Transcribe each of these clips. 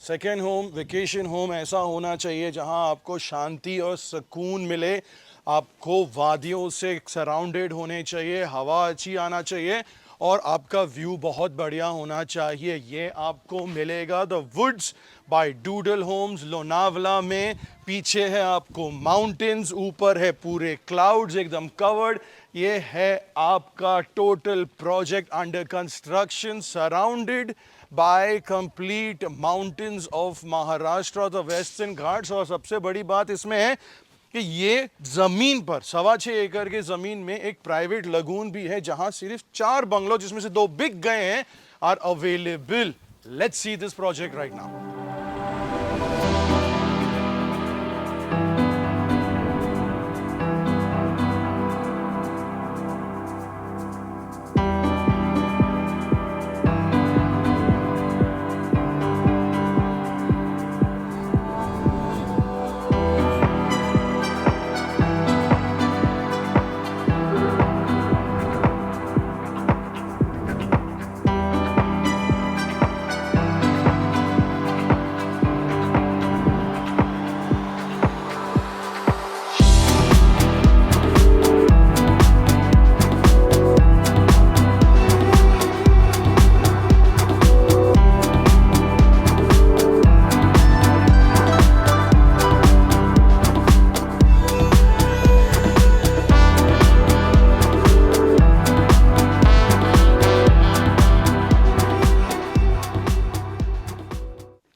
Second home, vacation home ऐसा होना चाहिए जहां आपको शांति और सुकून मिले, आपको वादियों से सराउंडेड होने चाहिए, हवा अच्छी आना चाहिए और आपका व्यू बहुत बढ़िया होना चाहिए। ये आपको मिलेगा the woods by doodle homes Lonavala में। पीछे है आपको माउंटेन्स, ऊपर है पूरे क्लाउड्स एकदम कवर्ड। ये है आपका total project under construction, surrounded by complete mountains of Maharashtra, the western Ghats. और सबसे बड़ी बात इसमें है कि ये जमीन पर 6.25 एकड़ के जमीन में एक प्राइवेट लगून भी है जहां सिर्फ 4 बंगलो, जिसमें से 2 बिक गए हैं, are available. Let's see this project right now.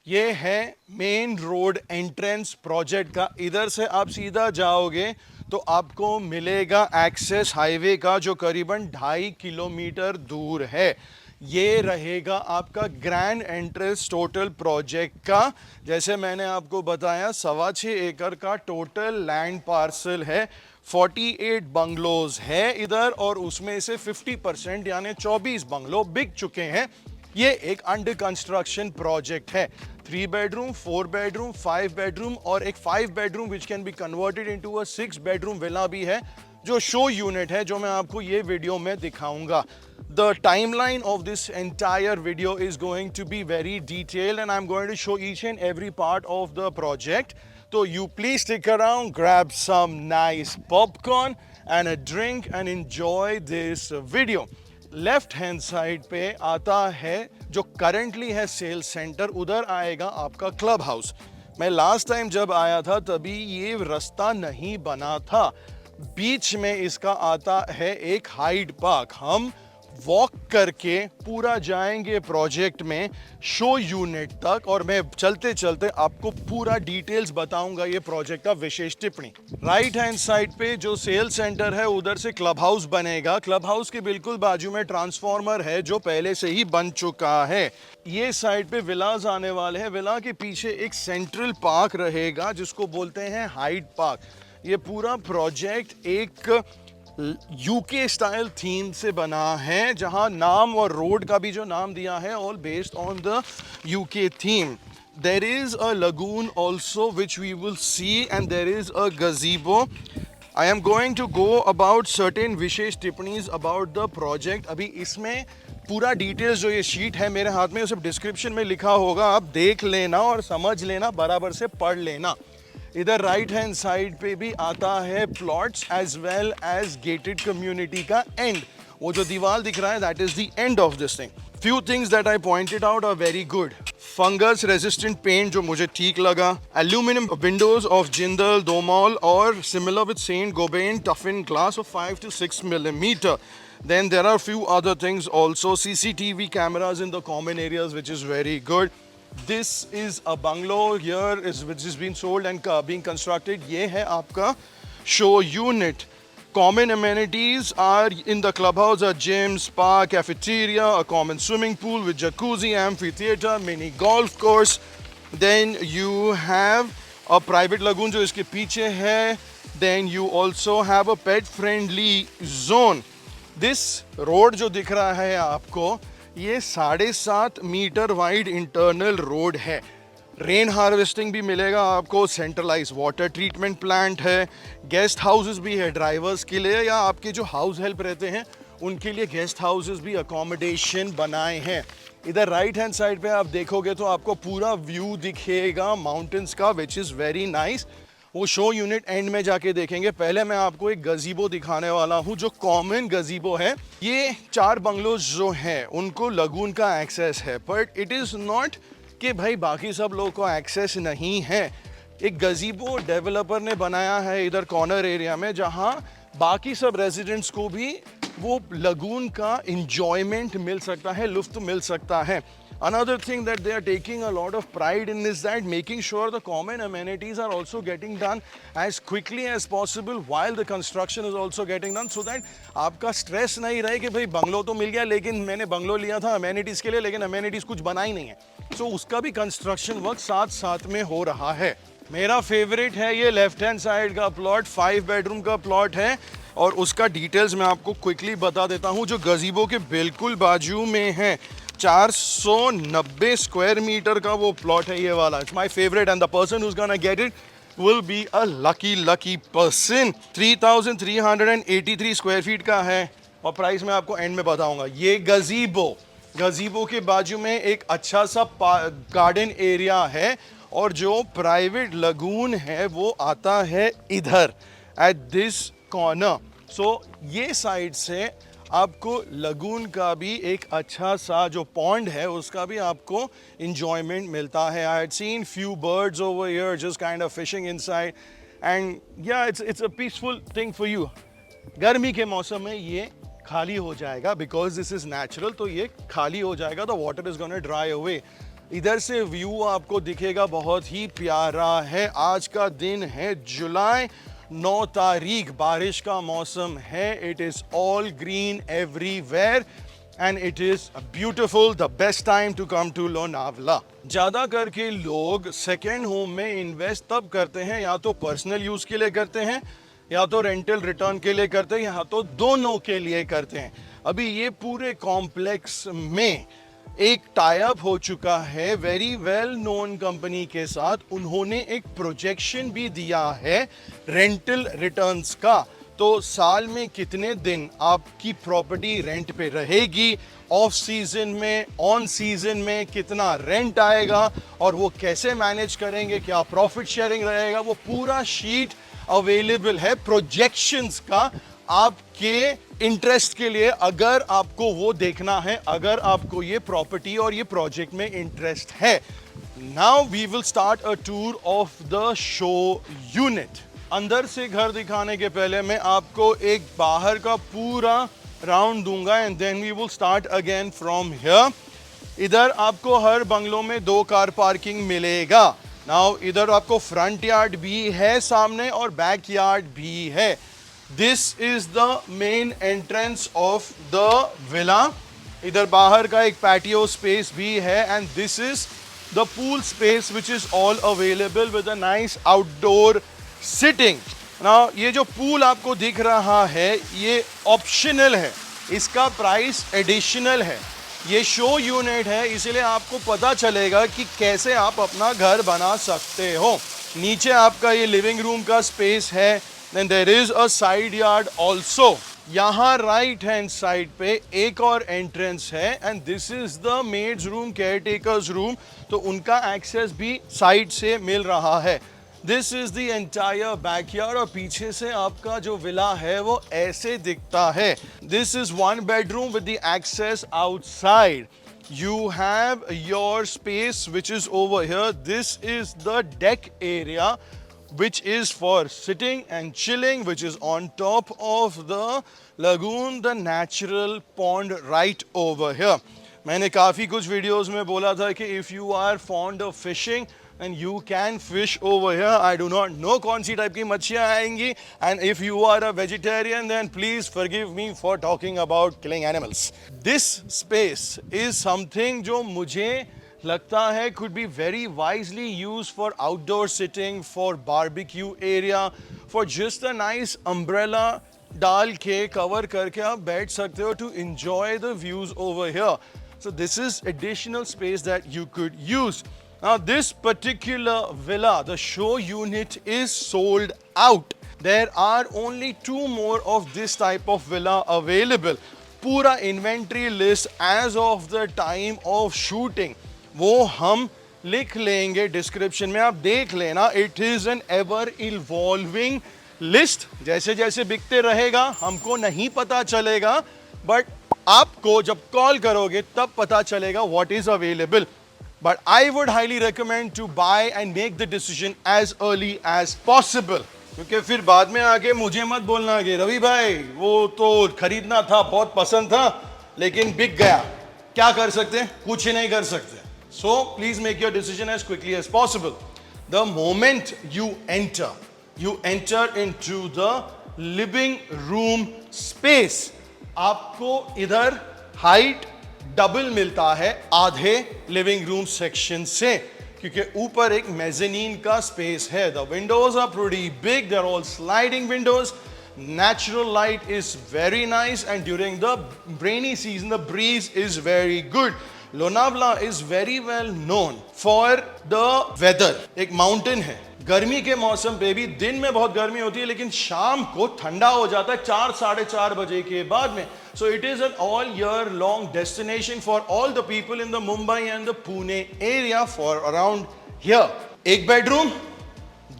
ये है मेन रोड एंट्रेंस प्रोजेक्ट का। इधर से आप सीधा जाओगे तो आपको मिलेगा एक्सेस हाईवे का, जो करीबन 2.5 किलोमीटर दूर है। ये रहेगा आपका ग्रैंड एंट्रेंस टोटल प्रोजेक्ट का। जैसे मैंने आपको बताया 6.25 एकड़ का टोटल लैंड पार्सल है। 48 बंगलोज है इधर और उसमें से 50% यानी 24 बंगलो बिक चुके हैं। ये एक अंडर कंस्ट्रक्शन प्रोजेक्ट है। 3 बेडरूम, 4 बेडरूम, 5 बेडरूम और एक 5 bedroom which can be converted into a 6 bedroom villa भी है, जो शो यूनिट है, जो मैं आपको ये वीडियो में दिखाऊंगा। The timeline of this entire video is going to be very detailed and I'm going to show each and every part of the project. So you please stick around, grab some nice popcorn and a drink and enjoy this video. Left hand side पे आता है जो currently है sales centre, उधर आएगा आपका club house. मैं last time जब आया था तभी ये रास्ता नहीं बना था। बीच में इसका आता है एक हाइड पार्क। हम वॉक करके पूरा जाएंगे प्रोजेक्ट में शो यूनिट तक और मैं चलते चलते आपको पूरा डिटेल्स बताऊंगा ये प्रोजेक्ट का विशेष टिप्पणी। राइट हैंड साइड पे जो सेल सेंटर है उधर से क्लब हाउस बनेगा। क्लब हाउस के बिल्कुल बाजू में ट्रांसफार्मर है जो पहले से ही बन चुका है। ये साइड पे विलास आने वाले हैं। विला के पीछे एक सेंट्रल पार्क रहेगा जिसको बोलते हैं हाइड पार्क। ये पूरा प्रोजेक्ट एक यूके स्टाइल थीम से बना है, जहां नाम और रोड का भी जो नाम दिया है all based on the UK theme. There is a lagoon also which we will see and there is a gazebo. I am going to go about certain विशेष टिप्पणीज अबाउट द प्रोजेक्ट। अभी इसमें पूरा डिटेल्स जो ये sheet है मेरे हाथ में, उसे डिस्क्रिप्शन में लिखा होगा, आप देख लेना और समझ लेना, बराबर से पढ़ लेना। इधर राइट हैंड साइड पे भी आता है plots as well as gated community का एंड। वो जो दीवार दिख रहा है that is the end of this thing. Few things that I pointed out are very good. Fungus resistant paint जो मुझे ठीक लगा। Aluminium windows of Jindal, Domal और सिमिलर विद सेंट गोबेन टफन glass of 5 to 6 millimeter. Then there are few other things also. CCTV cameras in the common areas, which is very good. This is a bungalow here which is being sold and being constructed. ये है आपका show unit. Common amenities are in the clubhouse are gym, spa, cafeteria, a common swimming pool with jacuzzi, amphitheater, mini golf course. Then you have a private lagoon जो इसके पीछे है. Then you also have a pet friendly zone. This road जो दिख रहा है आपको, ये 7.5 मीटर वाइड इंटरनल रोड है। रेन हार्वेस्टिंग भी मिलेगा आपको, सेंट्रलाइज वाटर ट्रीटमेंट प्लांट है, गेस्ट हाउसेस भी है ड्राइवर्स के लिए या आपके जो हाउस हेल्प रहते हैं उनके लिए गेस्ट हाउसेस भी अकोमोडेशन बनाए हैं। इधर राइट हैंड साइड पे आप देखोगे तो आपको पूरा व्यू दिखेगा माउंटेन्स का, विच इज़ वेरी नाइस। वो शो यूनिट एंड में जाके देखेंगे। पहले मैं आपको एक गजीबो दिखाने वाला हूँ जो कॉमन गजीबो है। ये 4 बंगलोज जो हैं उनको लगून का एक्सेस है, बट इट इज़ नॉट कि भाई बाकी सब लोगों को एक्सेस नहीं है। एक गजीबो डेवलपर ने बनाया है इधर कॉर्नर एरिया में, जहाँ बाकी सब रेजिडेंट्स को भी वो लगून का इंजॉयमेंट मिल सकता है, लुफ्त मिल सकता है। Another thing that they are taking a lot of pride in is that making sure the common amenities are also getting done as quickly as possible while the construction is also getting done, so that आपका stress नहीं रहे कि भाई bungalow तो मिल गया लेकिन मैंने bungalow लिया था अमेनिटीज़ के लिए, लेकिन अमेनिटीज़ कुछ बना ही नहीं है। So उसका भी कंस्ट्रक्शन वर्क साथ साथ में हो रहा है। मेरा फेवरेट है ये लेफ्ट हैंड साइड का प्लॉट, 5 बेडरूम का प्लॉट है और उसका डिटेल्स मैं आपको क्विकली बता देता हूँ। जो गजीबो के बिल्कुल बाजू में है, 490 स्क्वायर मीटर का वो प्लॉट है ये वाला। It's my favourite and the person who is gonna get it will be a lucky person. 3383 square feet का है और प्राइस मैं आपको एंड में बताऊंगा। ये गजीबो के बाजू में एक अच्छा सा गार्डन एरिया है और जो प्राइवेट लगून है वो आता है इधर एट दिस कॉर्नर। सो ये साइड से आपको लगून का भी एक अच्छा सा जो पॉन्ड है उसका भी आपको इंजॉयमेंट मिलता है। I had seen few birds over here just kind of fishing inside and yeah it's a peaceful thing for you. गर्मी के मौसम में ये खाली हो जाएगा बिकॉज दिस इज नेचुरल, तो ये खाली हो जाएगा, the water is gonna dry away. इधर से व्यू आपको दिखेगा बहुत ही प्यारा है। आज का दिन है जुलाई 9 तारीख, बारिश का मौसम है। It is all green everywhere and it is beautiful, the best time to come to Lonavala. ज़्यादा करके लोग सेकेंड होम में इन्वेस्ट तब करते हैं, या तो पर्सनल यूज़ के लिए करते हैं या तो रेंटल रिटर्न के लिए करते हैं या तो दोनों के लिए करते हैं। अभी ये पूरे कॉम्प्लेक्स में एक टाई अप हो चुका है वेरी वेल नोन कंपनी के साथ। उन्होंने एक प्रोजेक्शन भी दिया है रेंटल रिटर्न्स का, तो साल में कितने दिन आपकी प्रॉपर्टी रेंट पे रहेगी, ऑफ सीजन में ऑन सीजन में कितना रेंट आएगा और वो कैसे मैनेज करेंगे, क्या प्रॉफिट शेयरिंग रहेगा, वो पूरा शीट अवेलेबल है प्रोजेक्शंस का आपके इंटरेस्ट के लिए। अगर आपको वो देखना है, अगर आपको ये प्रॉपर्टी और ये प्रोजेक्ट में इंटरेस्ट है। Now we will start a tour of the show unit. अंदर से घर दिखाने के पहले मैं आपको एक बाहर का पूरा राउंड दूंगा and then we will start again from here. इधर आपको हर बंगलों में 2 कार पार्किंग मिलेगा। नाउ इधर आपको फ्रंट यार्ड भी है सामने और बैक यार्ड भी है। This is the main entrance of the villa. इधर बाहर का एक patio space भी है and this is the pool space which is all available with a nice outdoor sitting. Now ये जो pool आपको दिख रहा है ये optional है, इसका प्राइस एडिशनल है। ये शो यूनिट है इसलिए आपको पता चलेगा कि कैसे आप अपना घर बना सकते हो। नीचे आपका ये लिविंग रूम का स्पेस है। Then there is a side yard also. यहाँ राइट हैंड साइड पे एक और एंट्रेंस है and this is the maid's room, caretaker's room, तो उनका एक्सेस भी साइड से मिल रहा है। This is the entire backyard और पीछे से आपका जो विला है वो ऐसे दिखता है। This is 1 bedroom with the access outside. You have your space which is over here. This is the deck area which is for sitting and chilling, which is on top of the lagoon, the natural pond right over here. मैंने काफ़ी कुछ videos में बोला था कि if you are fond of fishing and you can fish over here. I do not know कौन सी type की मच्छियाँ आएंगी, and if you are a vegetarian then please forgive me for talking about killing animals. This space is something जो मुझे लगता है could be very wisely used for outdoor sitting, for barbecue area, for just a nice umbrella डाल के cover करके आप बैठ सकते हो to enjoy the views over here. So this is additional space that you could use. Now this particular villa, the show unit is sold out. There are only 2 more of this type of villa available. पूरा inventory list as of the time of shooting वो हम लिख लेंगे description में, आप देख लेना. It is an ever evolving list. जैसे जैसे बिकते रहेगा हमको नहीं पता चलेगा, बट आपको जब कॉल करोगे तब पता चलेगा what is available. But I would highly recommend to buy and make the decision as early as possible, क्योंकि फिर बाद में आके मुझे मत बोलना कि रवि भाई वो तो खरीदना था, बहुत पसंद था, लेकिन बिक गया. क्या कर सकते हैं? कुछ ही नहीं कर सकते. So please make your decision as quickly as possible. The moment you enter into the living room space. आपको इधर हाइट डबल मिलता है आधे लिविंग रूम सेक्शन से, क्योंकि ऊपर एक मेज़नीन का स्पेस है. The windows are pretty big. They're all sliding windows. Natural light is very nice, and during the rainy season, the breeze is very good. Lonavala is very well known for the weather. एक mountain है. गर्मी के मौसम पे भी दिन में बहुत गर्मी होती है, लेकिन शाम को ठंडा हो जाता है 4-4:30 बजे के बाद में. So it is an all year long destination for all the people in the Mumbai and the Pune area for around here. एक बेडरूम,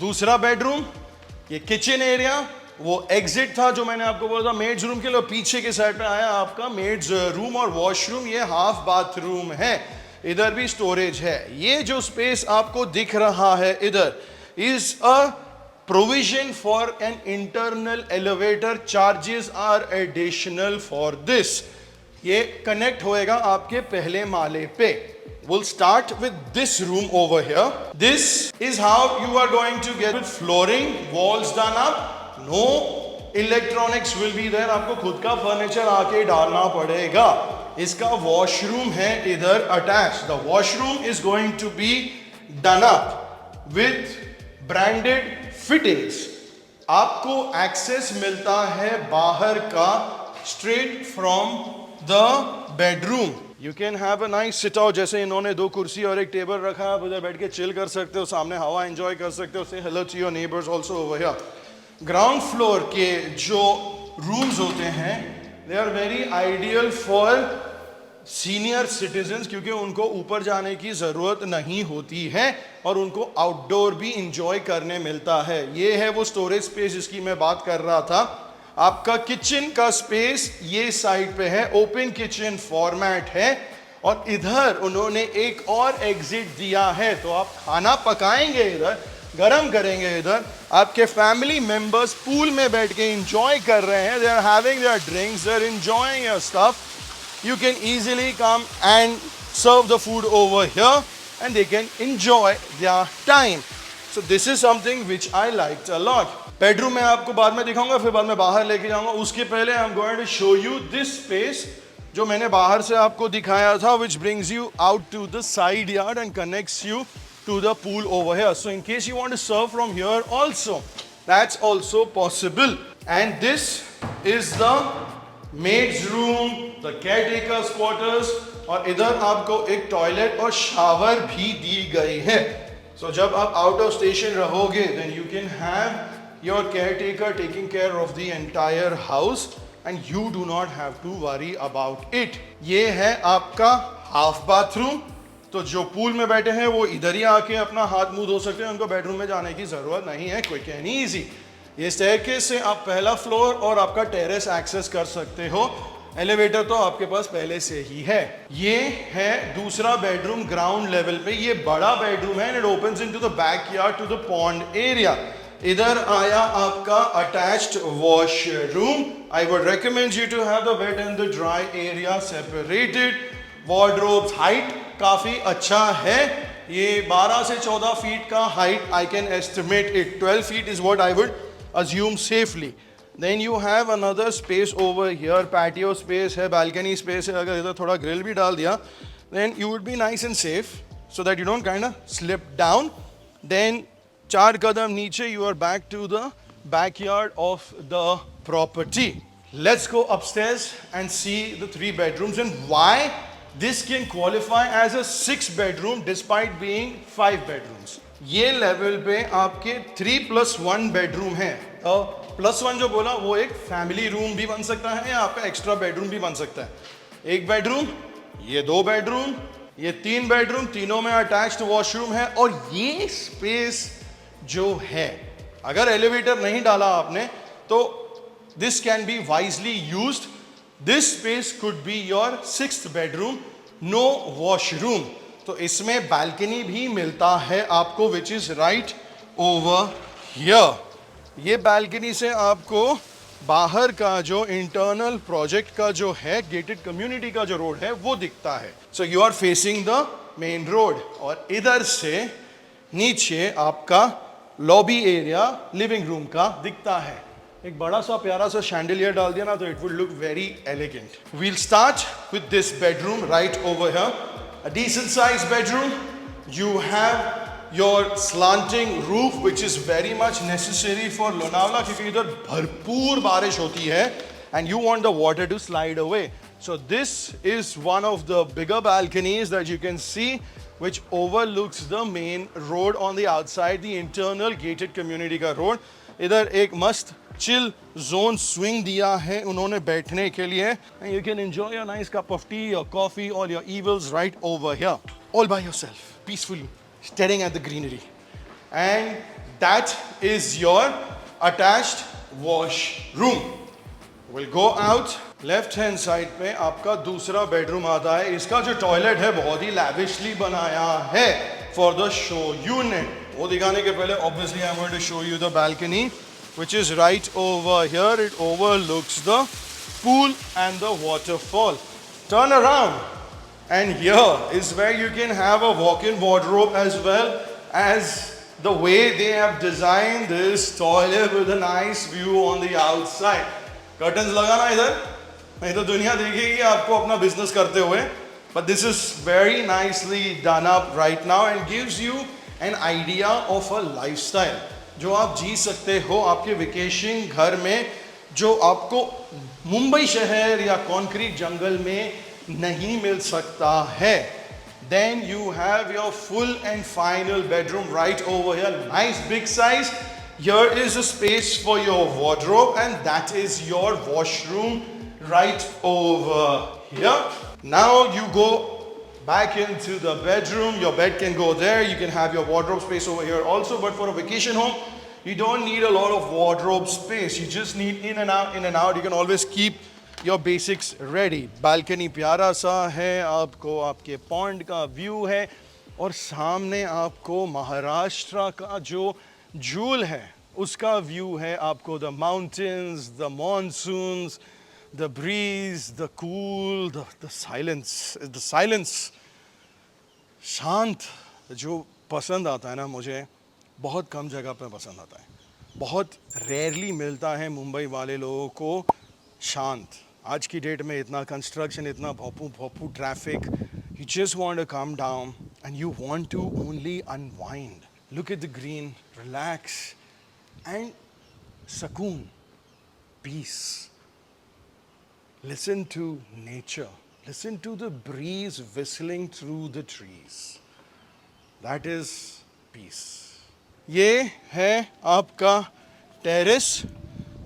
दूसरा बेडरूम, ये किचन एरिया, वो एग्जिट था जो मैंने आपको बोला था मेड्स रूम के लिए. पीछे के साइड पे आया आपका मेड्स रूम और वॉशरूम. ये हाफ बाथरूम है. इधर भी स्टोरेज है. ये जो स्पेस आपको दिख रहा है इधर is a provision for an internal elevator. Charges are additional for this. ये कनेक्ट होएगा आपके पहले माले पे. We'll start with this room over here. This is how you are going to get with flooring, walls done up. No electronics will be there. आपको खुद का furniture आके डालना पड़ेगा. इसका वॉशरूम है इधर attach. The washroom is going to be done up with branded fittings. आपको एक्सेस मिलता है बाहर का straight from the bedroom. You can have a nice sit out. जैसे इन्होंने 2 कुर्सी और एक टेबल रखा है, आप उधर बैठ के चिल कर सकते हो, सामने हवा एंजॉय कर सकते हो. Say hello to your neighbors also over here. Ground floor के जो रूम्स होते हैं they are very ideal for senior citizens, क्योंकि उनको ऊपर जाने की ज़रूरत नहीं होती है और उनको आउटडोर भी इंजॉय करने मिलता है. ये है वो स्टोरेज स्पेस जिसकी मैं बात कर रहा था. आपका किचन का स्पेस ये साइड पे है. ओपन किचन फॉर्मेट है और इधर उन्होंने एक और एग्जिट दिया है, तो आप खाना पकाएंगे इधर, गरम करेंगे इधर. आपके फैमिली मेंबर्स पूल में बैठ के एंजॉय कर रहे हैं. They are having their drinks, they are enjoying your stuff. You can easily come and serve the food over here and they can enjoy their time. So this is something which I liked a lot. Bedroom में आपको बाद में दिखाऊंगा, फिर बाद में बाहर लेके जाऊंगा. उसके पहले I'm going to show you this space जो मैंने बाहर से आपको दिखाया था, which brings you out to the side yard and connects you to the pool over here. So in case you want to serve from here also, that's also possible. And this is the maid's room, the caretakers quarters, और इधर आपको एक toilet और shower भी दी गई है. So जब आप आउट ऑफ स्टेशन रहोगे then you can have your caretaker taking care of the entire house and you do not have to worry about it. ये है आपका हाफ बाथरूम. तो जो पूल में बैठे हैं वो इधर ही आके अपना हाथ मुंह धो सकते हैं, उनको बेडरूम में जाने की जरूरत नहीं है. Quick and easy. ये स्टेयरकेस से आप पहला फ्लोर और आपका टेरेस एक्सेस कर सकते हो. एलिवेटर तो आपके पास पहले से ही है. ये है दूसरा बेडरूम ग्राउंड लेवल पे. ये बड़ा बेडरूम है and it opens into the backyard to the pond area. इधर आया आपका attached washroom. I would recommend you to have the wet and the dry area separated. Wardrobes height काफी अच्छा है. ये 12 से 14 फीट का height I can estimate it. 12 feet is what I would assume safely. Then you have another space over here. Patio space है, balcony space है. अगर इधर थोड़ा grill भी डाल दिया then you would be nice and safe so that you don't kind of slip down. Then 4 कदम नीचे you are back to the backyard of the property. Let's go upstairs and see the 3 bedrooms and why this can qualify as a 6 bedroom despite being 5 bedrooms. ये level पे आपके 3+1 bedroom है. +1 जो बोला वो एक family room भी बन सकता है या आपका एक्स्ट्रा बेडरूम भी बन सकता है। एक बेडरूम, ये 2 बेडरूम, ये 3 बेडरूम, तीनों में अटैच्ड वॉशरूम है। और ये स्पेस जो है, अगर एलिवेटर नहीं डाला आपने तो this can be wisely used. This space could be your 6th bedroom, no washroom. तो इसमें बालकनी भी मिलता है आपको, which is right over here. ये बालकनी से आपको बाहर का जो इंटरनल प्रोजेक्ट का जो है, गेटेड कम्युनिटी का जो रोड है वो दिखता है। So you are facing the main road और इधर से नीचे आपका लॉबी एरिया लिविंग रूम का दिखता है। एक बड़ा सा प्यारा सा शैंडलियर डाल दिया ना तो it would look very elegant. We'll start with this bedroom right over here, a decent size bedroom. You have your slanting roof which is very much necessary for Lonavala क्योंकि इधर भरपूर बारिश होती है and you want the water to slide away. So this is one of the bigger balconies that you can see which overlooks the main road on the outside, the internal gated community का road. इधर एक मस्त chill zone swing दिया है उन्होंने बैठने के लिए and you can enjoy a nice cup of tea or coffee or your evils right over here all by yourself peacefully, staring at the greenery. And that is your attached washroom. We'll go out. Left hand side पे आपका दूसरा bedroom आता है। इसका जो toilet है बहुत ही lavishly बनाया है for the show unit. वो दिखाने के पहले obviously I'm going to show you the balcony which is right over here. It overlooks the pool and the waterfall. Turn around. And here is where you can have a walk-in wardrobe as well as the way they have designed this toilet with a nice view on the outside. Curtains लगाना इधर, नहीं तो दुनिया देखेगी आपको अपना business करते हुए. But this is very nicely done up right now and gives you an idea of a lifestyle जो आप जी सकते हो आपके वेकेशन घर में, जो आपको मुंबई शहर या कॉन्क्रीट जंगल में नहीं मिल सकता है. Then you have your full and final bedroom right over here. Nice big size. Here is a space for your wardrobe and that is your washroom right over here. Now you go back into the bedroom. Your bed can go there. You can have your wardrobe space over here also. But for a vacation home, you don't need a lot of wardrobe space. You just need in and out, in and out. You can always keep your basics ready. Balcony प्यारा सा है, आपको आपके pond का view है और सामने आपको महाराष्ट्र का जो जूल है उसका व्यू है. आपको the mountains, the monsoons, the breeze, the cool, the silence, शांत जो पसंद आता है ना, मुझे बहुत कम जगह पे पसंद आता है. बहुत रेयरली मिलता है मुंबई वाले लोगों को शांत. आज की डेट में इतना कंस्ट्रक्शन, इतना भोपू traffic, you just want to come down and you want to only unwind. Look at the green, relax and sukoon, peace. Listen to nature. Listen to the breeze whistling through the trees. That is peace. ये है आपका terrace.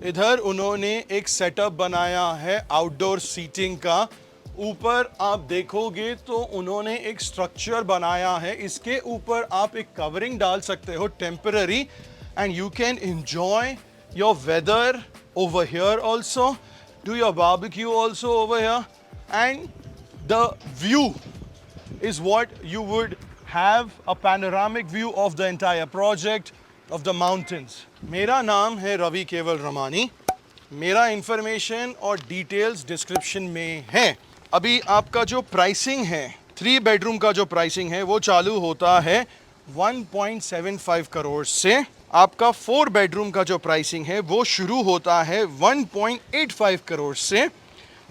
इधर उन्होंने एक setup बनाया है outdoor seating का. ऊपर आप देखोगे तो उन्होंने एक स्ट्रक्चर बनाया है. इसके ऊपर आप एक कवरिंग डाल सकते हो temporary and you can enjoy your weather over here also, do your barbecue also over here and the view is what you would have a panoramic view of the entire project of the mountains. मेरा नाम है रवि केवल रमानी. मेरा information और details description में है. अभी आपका जो प्राइसिंग है, 3 बेडरूम का जो प्राइसिंग है वो चालू होता है 1.75 करोड़ से. आपका 4 बेडरूम का जो प्राइसिंग है वो शुरू होता है 1.85 करोड़ से.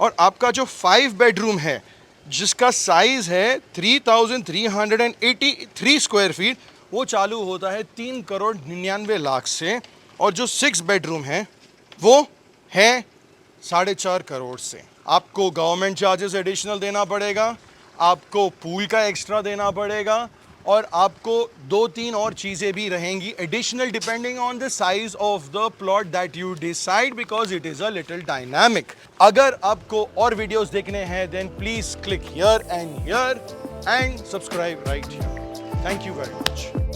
और आपका जो 5 बेडरूम है जिसका साइज है 3,383 स्क्वायर फीट, वो चालू होता है 3 करोड़ 99 लाख से. और जो 6 बेडरूम है वो है 4.5 करोड़ से. आपको गवर्नमेंट चार्जेस एडिशनल देना पड़ेगा, आपको पूल का एक्स्ट्रा देना पड़ेगा और आपको 2-3 और चीज़ें भी रहेंगी additional depending on the size of the plot that you decide because it is a little dynamic. अगर आपको और वीडियोस देखने हैं then please click here and subscribe right here. Thank you very much.